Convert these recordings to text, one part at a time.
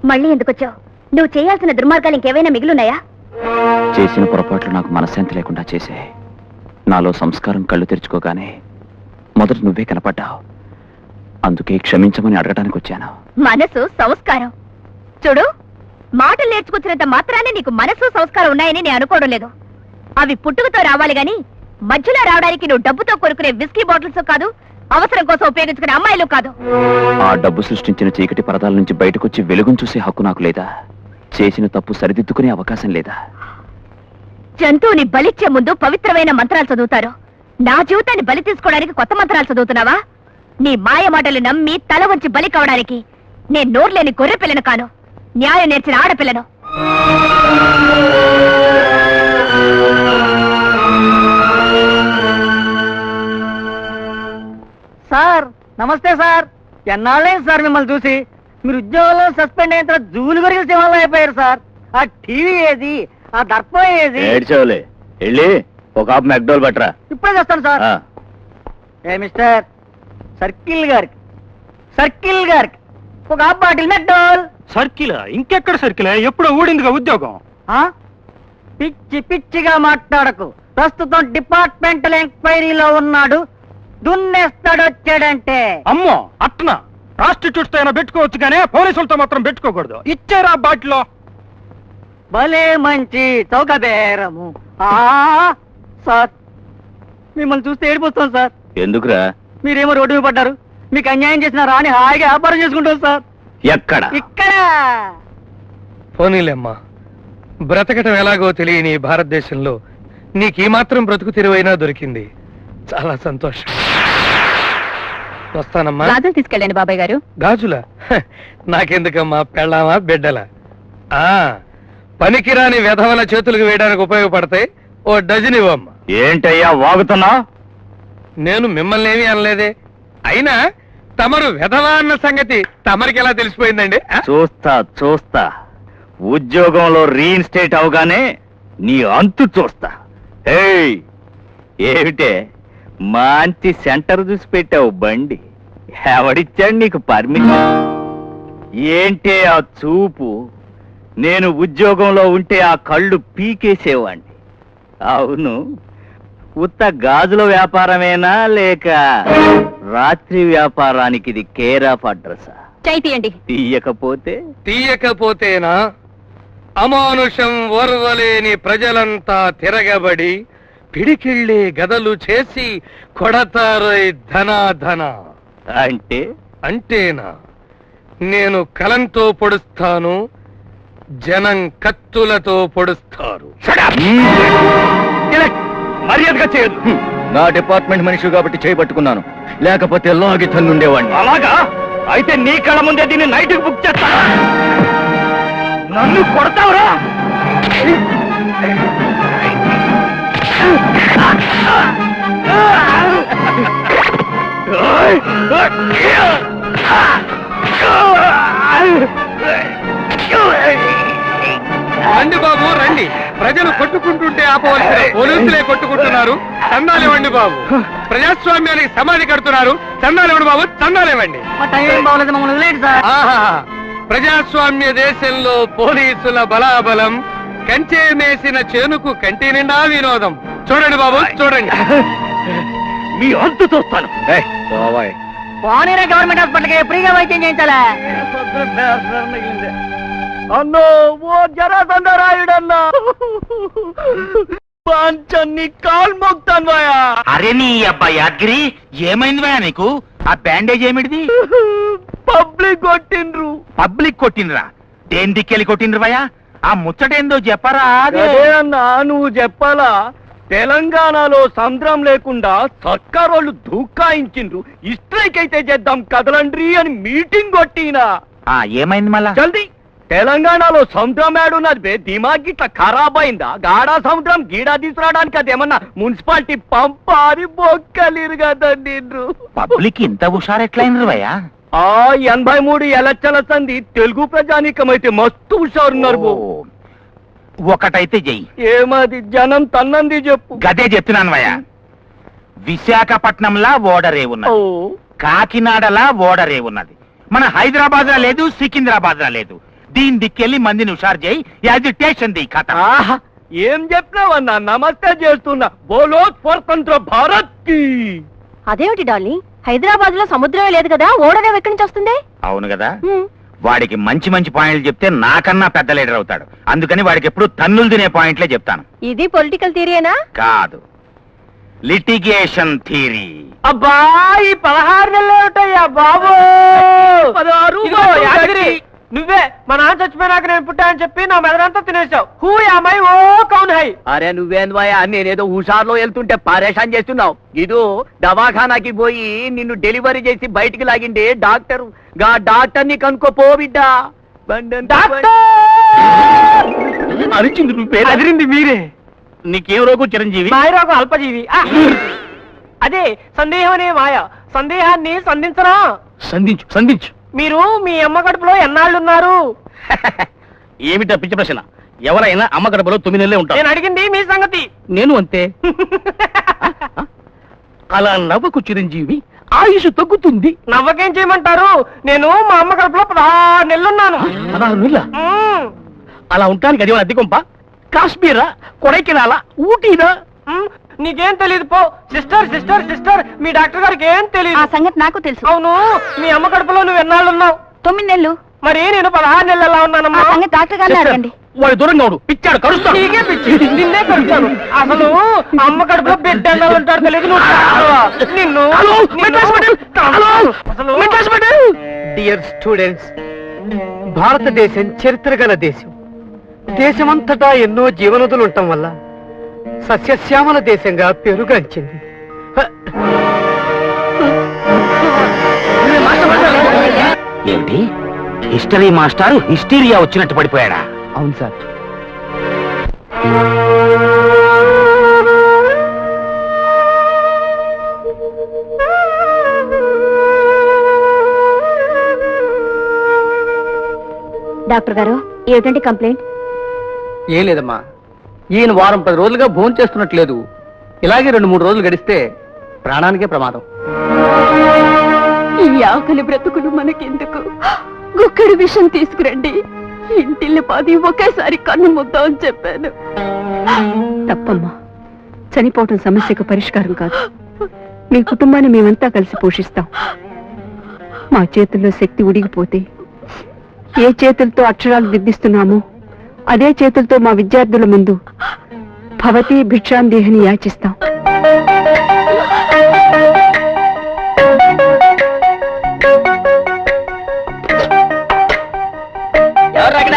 మళ్ళీ ఎందుకొచ్చావు? నువ్వు చేయాల్సిన దుర్మార్గాలు ఇంకేవైనా మిగిలిన్నాయా? చేసిన పొరపాట్లు నాకు మనశ్శాంతి లేకుండా చేసే. నాలో సంస్కారం కళ్ళు తెరుచుకోగానే మొదట నువ్వే కనపడ్డావు. అందుకే క్షమించమని అడగడానికి వచ్చాను. మనసు సంస్కారం చూడు, మాటలు నేర్చుకొచ్చినంత మాత్రాన్ని నీకు మనసు సంస్కారం ఉన్నాయని నేను అనుకోవడం లేదు. అవి పుట్టుకతో రావాలి గాని మధ్యలో రావడానికి నువ్వు డబ్బుతో కొనుక్కునే విస్కీ బాటిల్స్ కాదు, అవసరం కోసం ఉపయోగించుకునే అమ్మాయిలు కాదు. ఆ డబ్బు సృష్టించిన చీకటి పరదాల నుంచి బయటకొచ్చి వెలుగును చూసే హక్కు నాకు లేదా? చేసిన తప్పు సరిదిద్దుకునే అవకాశం లేదా? జంతువుని బలిచ్చే ముందు పవిత్రమైన మంత్రాలు చదువుతారు. నా జీవితాన్ని బలి తీసుకోవడానికి కొత్త మంత్రాలు చదువుతున్నావా? నీ మాయ మాటలు నమ్మి తల వంచి బలి కావడానికి నేను నోర్లేని గొర్రె పిల్లను కాను, న్యాయం నేర్చిన ఆడపిల్లను. సార్ నమస్తే సార్. ఎన్నాళ్ళైంది సార్ మిమ్మల్ని చూసి. మీరు ఉద్యోగంలో సస్పెండ్ అయిన తర్వాత జూలు గొరిగిన సింహాలు అయిపోయారు సార్. ఆ టీవీ ఏది, ఆ దర్పం ఏది? ఏడ్చోలే, వెళ్ళి ఒక ఆపు మెక్డోల్ పట్టరా. ఇప్పుడే చేస్తాను సార్. ఏ మిస్టర్ సర్కిల్ గారికి ఒక హాఫ్ బాటిల్ మెక్డోల్. సర్కిల్ ఇంకెక్కడ సర్కిల్? ఎప్పుడో ఊడిందిగా ఉద్యోగం. ఆ? పిచ్చి పిచ్చిగా మాట్లాడకు. ప్రస్తుతం డిపార్ట్మెంటల్ ఎంక్వైరీలో ఉన్నాడు. దున్నేస్తాడు వచ్చాడంటే. అమ్మో అట్నా? ప్రాస్టిట్యూట్స్ తో అయినా పెట్టుకోవచ్చు కానీ పోలీసులతో మాత్రం పెట్టుకోకూడదు. ఇచ్చారా బాటిలో? భలే మంచి చౌక బేరము. సార్ మిమ్మల్ని చూస్తే ఏడిపోతాం సార్. ఎందుకురా? మీరేమో రోడ్డు మీద పడ్డారు. మీకు అన్యాయం చేసిన రాని హాయిగా వ్యాపారం చేసుకుంటాం సార్. ఎక్కడ? ఇక్కడ. పోనీలేమ్మా, బ్రతకటం ఎలాగో తెలియని భారతదేశంలో నీకు ఈ మాత్రం బ్రతుకు తెరువైనా దొరికింది. చాలా సంతోషం. వస్తానమ్మా. గాజులు తీసుకెళ్ళండి బాబాయ్ గారు. గాజులా? నాకెందుకమ్మా, పెళ్ళామా బిడ్డలా? పనికిరాని వెధవల చేతులకు వేయడానికి ఉపయోగపడతాయి. ఓ డజన్ ఇవ్వమ్మా. ఏంటయ్యా వాగుతున్నా? నేను మిమ్మల్ని ఏమీ అనలేదే. అయినా తమరు వెధవా అన్న సంగతి తమరికి ఎలా తెలిసిపోయిందండి? చూస్తా ఉద్యోగంలో రీఇన్స్టేట్ అవగానే నీ అంతు చూస్తా. ఏమిటే మంచి సెంటర్ చూసి పెట్టావు బండి? ఎవడిచ్చాడు నీకు పర్మిషన్? ఏంటే ఆ చూపు? నేను ఉద్యోగంలో ఉంటే ఆ కళ్ళు పీకేసేవాణ్ణి. అవును, ఉత్త గాజుల వ్యాపారమేనా లేక రాత్రి వ్యాపారానికి ఇది కేర్ ఆఫ్ అడ్రసా? చేయండి. తీయకపోతేనా? అమానుషం ఓర్వలేని ప్రజలంతా తిరగబడి పిడికిళ్ళి గదలు చేసి కొడతారై ధనాధన. అంటేనా? నేను కలంతో పొడుస్తాను, జనం కత్తులతో పొడుస్తారు. మర్యాదగా చేయదు. నా డిపార్ట్మెంట్ మనిషి కాబట్టి చేయబట్టుకున్నాను, లేకపోతే లాగి తన్నుండేవాడిని. అలాగా? అయితే నీ కళ్ళ ముందే దీన్ని నైట్కి బుక్ చేస్తా. నన్ను కొడతావురా? రండి బాబు రండి. ప్రజలు కొట్టుకుంటుంటే ఆపవలసిన పోలీసులే కొట్టుకుంటున్నారు. చందాలివ్వండి బాబు. ప్రజాస్వామ్యానికి సమాధి కడుతున్నారు. చందాలివ్వండి బాబు, చందాలివ్వండి. ప్రజాస్వామ్య దేశంలో పోలీసుల బలాబలం కంచె మేసిన చేనుకు కంటి నిండా వినోదం. చూడండి బాబు చూడండి. మీ అంతు చూస్తాను. పోనీరా గవర్నమెంట్ హాస్పిటల్కి ఫ్రీగా వైద్యం చేయించాలా? అన్నో ఓ జరాసంధరాయుడన్నా, పాంచన్ని కాల్ మోగుతాను వాయా. అరే నీ అబ్బాయి అగ్రి, ఏమైంది వాయా నీకు? ఆ బ్యాండేజ్ ఏమిటిది? పబ్లిక్ కొట్టిండ్రు. పబ్లిక్ కొట్టినరా? దేని దిక్కెళ్ళి కొట్టిండ్రు వాయా? ఆ ముచ్చటేందో చెప్పరా? అదే అన్నా, నువ్వు చెప్పాలా? తెలంగాణలో సంద్రం లేకుండా సర్కార్ వాళ్ళు దూకాయించిండ్రు. స్ట్రైక్ అయితే చేద్దాం కదలండ్రి అని మీటింగ్ కొట్టినా. ఏమైంది మళ్ళా? జల్దీ. తెలంగాణలో సముద్రం ఏడున్నది బే, దిమాగ్ ఇట్లా ఖరాబ్ అయిందా? గాడా సముద్రం గీడా తీసుకురావడానికి అదేమన్నా మున్సిపాలిటీ పంప అని బొక్కలిరు కదా నిన్ను. పబ్లిక్ ఇంత హుషారెట్లయినరు భయ్యా? 83 ఎలక్షన్ల సంది తెలుగు ప్రజానీకమైతే మస్తు హుషారున్నారు. ఒకటైతే చెయ్యి. ఏమది? జనం తన్నంది చెప్పు. గదే చెప్తున్నాను భయ్యా. విశాఖపట్నంలా ఓడరే ఉన్నది, కాకినాడలా ఓడరే ఉన్నది, మన హైదరాబాద్ లా లేదు, సికింద్రాబాద్ లా లేదు. దీని దిక్కెళ్ళి మందిని హుషారు చేయి యాజిటేషన్ ది కథ. ఆహా, ఏం చెప్పినావన్నా? నమస్తే చేస్తున్నా. బోలో స్వతంత్ర భారత్ కి. అదేమిటి డార్లింగ్, హైదరాబాద్ లో సముద్రమే లేదు కదా, ఓడనే ఎక్కడి నుంచి వస్తుంది? అవును కదా, వాడికి మంచి మంచి పాయింట్లు చెప్తే నాకన్నా పెద్ద లీడర్ అవుతాడు. అందుకని వాడికి ఎప్పుడు తన్నులు తినే పాయింట్లే చెప్తాను. ఇది పొలిటికల్ థియరీనా? కాదు, లిటిగేషన్ థియరీ. అబ్బా, ఈ 16 నెలలు ఏమిటయ్యా బాబు? 16 ఇదిగో యాదగిరి, నువ్వే మా నాన్న చచ్చిపోయినాక నేను పుట్టానని చెప్పి నా మెదడంతా తినేసావు. హూ యామై ఓ కౌన్ హై? అరే నువ్వేంద్వయ్యా, నేనేదో హుషార్లో వెళ్తుంటే పరేషాన్ చేస్తున్నావు. ఇదో దవాఖానాకి పోయి నిన్ను డెలివరీ చేసి బయటికి లాగిండే డాక్టర్. గా డాక్టర్ ని కనుక్కోపో బిడ్డ. అరిచింది నువ్వే, అదిరింది మీరే. నీకేం రోగం చిరంజీవి? మాయరోగం అల్పజీవి. అదే సందేహం అనే మాయ. సందేహాన్ని సంధించరా? సంధించు సంధించు. మీరు మీ అమ్మ కడుపులో ఎన్నాళ్ళున్నారు? ఏమిటా పిచ్చి ప్రశ్న? ఎవరైనా అమ్మ గడపలో 9 నెలలే ఉంటారు. నేను అడిగింది మీ సంగతి. నేను అంతే. అలా నవ్వకు చిరంజీవి, ఆయుష్ తగ్గుతుంది. నవ్వకేం చేయమంటారు? నేను మా అమ్మ కడుపులో 16 నెలలున్నాను. 16 నెలల? మ్మ్. అలా ఉండటానికి అది అద్దెకొంప? కాశ్మీరా, కొడైకెనాలా, ఊటీనా? మ్మ్. నీకేం తెలియదు పో. సిస్టర్ సిస్టర్ సిస్టర్, మీ డాక్టర్ గారికి ఏం ఆ తెలియదు. సంగతి నాకు తెలుసు. అవును, మీ అమ్మ కడుపులో నువ్వు ఎన్నాళ్ళున్నావు? 9 నెలలు. మరి నేను 16 నెలలు ఎలా ఆ ఉన్నానమ్మా? సంగతి డాక్టర్ గారిని అడగండి. వాడి దూరంగా ఉండు, పిచ్చాడు కరుస్తాడు. నీకే పిచ్చి, నిన్నే కలుస్తాను. అసలు అమ్మ కడుపులో బిడ్డ ఎన్నాళ్ళుంటాడు తెలియదు. నువ్వు చావా? నిన్ను హలో, నిన్ను- మెడ్రాస్ మెడల్. హలో, అసలు మెడ్రాస్ మెడల్. డియర్ స్టూడెంట్స్, భారతదేశం చరిత్ర గల దేశం. దేశమంతటా ఎన్నో జీవనదులు ఉండటం వల్ల సస్యశ్యామల దేశంగా పెరుగంచింది. ఏమిటి, హిస్టరీ మాస్టర్ హిస్టీరియా వచ్చినట్టు పడిపోయాడా? అవును సార్. డాక్టర్ గారు, ఏమిటంటే కంప్లైంట్? ఏం లేదమ్మా, ఈయన వారం 10 రోజులుగా భోజనం చేస్తున్నట్లేదు. ఇలాగే 2-3 రోజులు గడిస్తే ప్రాణానికే ప్రమాదం. ఈ ఆకలి బ్రతుకులు మనకెందుకు? గుక్కడి విషం తీసుకురండి, ఇంటిల్లి పాది ఒకేసారి కన్ను ముద్దామని చెప్పాను. తప్పమ్మా, చనిపోవటం సమస్యకు పరిష్కారం కాదు. మీ కుటుంబాన్ని మేమంతా కలిసి పోషిస్తాం. మా చేతుల్లో శక్తి ఉడిగిపోతే ఏ చేతులతో అక్షరాలు దిద్దిస్తున్నామో అదే చేతులతో మా విద్యార్థుల ముందు భవతి భిక్షాందేహిని యాచిస్తాం. ఎవరు అక్కడ?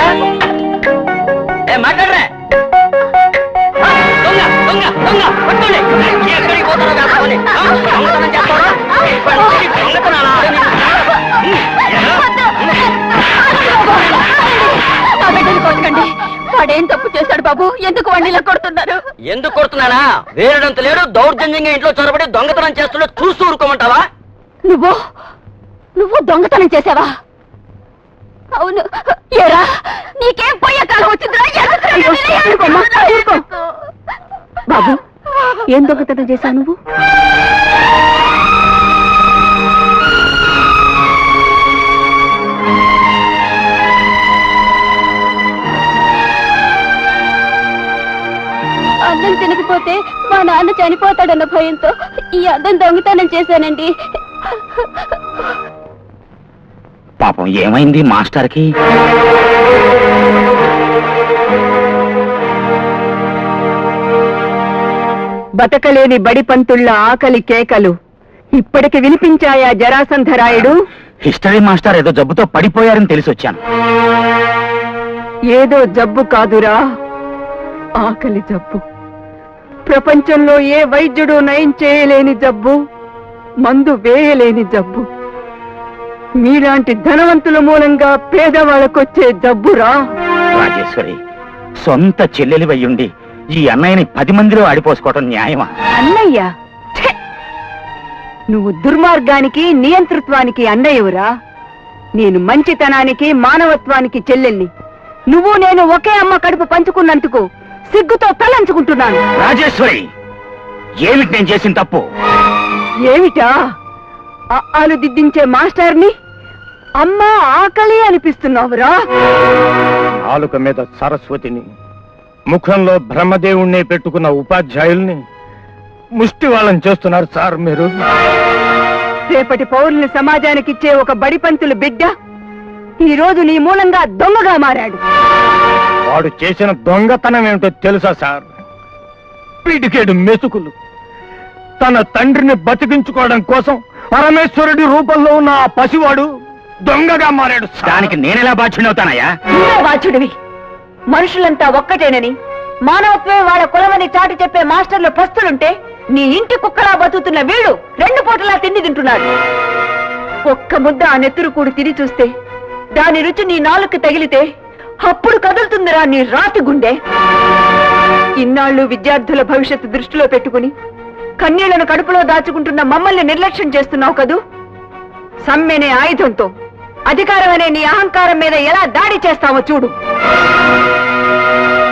మాట్లాడరా? దొంగ దొంగ దొంగ పట్టుకోండి. ఎక్కడికి పోతారో కాకపోతే దొంగతనం చేస్తారా? దొంగతనాలా? ఆ బిడ్డను కొట్టకండి. వాడేం తప్పు చేశాడు బాబు? ఎందుకు వాడిని ఇలా కొడుతున్నారు? ఎందుకు కొడుతున్నానా? వేరేడంత లేడు, దౌర్జన్యంగా ఇంట్లో చొరబడి దొంగతనం చేస్తుంటే చూస్తూ ఊరుకోమంటావా? నువ్వు దొంగతనం చేసావా? అవును. ఏరా, నీకేం పోయే కాలం వచ్చిందిరా? బాబు, ఏం దొంగతనం చేశావు నువ్వు? అన్నం తినకపోతే మా నాన్న చనిపోతాడన్న భయంతో ఈ అద్దం దొంగతనం చేశానండి. పాపం ఏమైంది మాస్టర్కి? బతకలేని బడిపంతుళ్ళ ఆకలి కేకలు ఇప్పటికి వినిపించాయా జరాసంధరాయుడు? హిస్టరీ మాస్టర్ ఏదో జబ్బుతో పడిపోయారని తెలిసి వచ్చాను. ఏదో జబ్బు కాదురా, ఆకలి జబ్బు. ప్రపంచంలో ఏ వైద్యుడు నయం చేయలేని జబ్బు, మందు వేయలేని జబ్బు. మీలాంటి ధనవంతుల మూలంగా పేదవాళ్ళకొచ్చే జబ్బురా. రాజేశ్వరి, సొంత చెల్లెలి వయ్యుండి ఈ అన్నయ్యని 10 మందిలో ఆడిపోసుకోవటం న్యాయమా? అన్నయ్య, ఛే! నువ్వు దుర్మార్గానికి నియంతృత్వానికి అన్నయ్యవురా. నేను మంచితనానికి మానవత్వానికి చెల్లెల్ని. నువ్వు నేను ఒకే అమ్మ కడుపు పంచుకున్నందుకు సిగ్గుతో తలంచుకుంటున్నాను. రాజేశ్వరి, ఏమిటి నేను చేసిన తప్పు? ఏమిటా? అఆలు దిద్దించే మాస్టర్ని అమ్మా ఆకలి అనిపిస్తున్నావురా. నాలుక మీద సరస్వతిని, ముఖంలో బ్రహ్మదేవుణ్ణి పెట్టుకున్న ఉపాధ్యాయుల్ని ముష్టి వాళ్ళని చేస్తున్నారు సార్ మీరు. రేపటి పౌరుల్ని సమాజానికి ఇచ్చే ఒక బడిపంతులు బిడ్డ ఈ రోజు నీ మూలంగా దొంగగా మారాడు. వాడు చేసిన దొంగతనం ఏమిటో తెలుసా సార్? పిడికేడు మెతుకులు. తన తండ్రిని బతికించుకోవడం కోసం పరమేశ్వరుడి రూపంలో ఉన్న ఆ పసివాడు దొంగగా మారాడు. దానికి నేనెలా బాధ్యుడవుతానయ్యా? నువ్వే బాధ్యుడివి. మనుషులంతా ఒక్కటేనని, మానవత్వమే వాళ్ళ కులమని చాటి చెప్పే మాస్టర్లు పస్తులుంటే నీ ఇంటి కుక్కలా బతుకుతున్న వీడు 2 పూటలా తిండి తింటున్నాడు. ఒక్క ముద్ద ఆ నెత్తురు కూడి తిని చూస్తే దాని రుచి నీ నాలుక తగిలితే అప్పుడు కదులుతుందిరా నీ రాతి గుండె. ఇన్నాళ్ళు విద్యార్థుల భవిష్యత్తు దృష్టిలో పెట్టుకుని కన్నీళ్లను కడుపులో దాచుకుంటున్న మమ్మల్ని నిర్లక్ష్యం చేస్తున్నావు కదూ. సమ్మెనే ఆయుధంతో అధికారం అనే నీ అహంకారం మీద ఎలా దాడి చేస్తావో చూడు.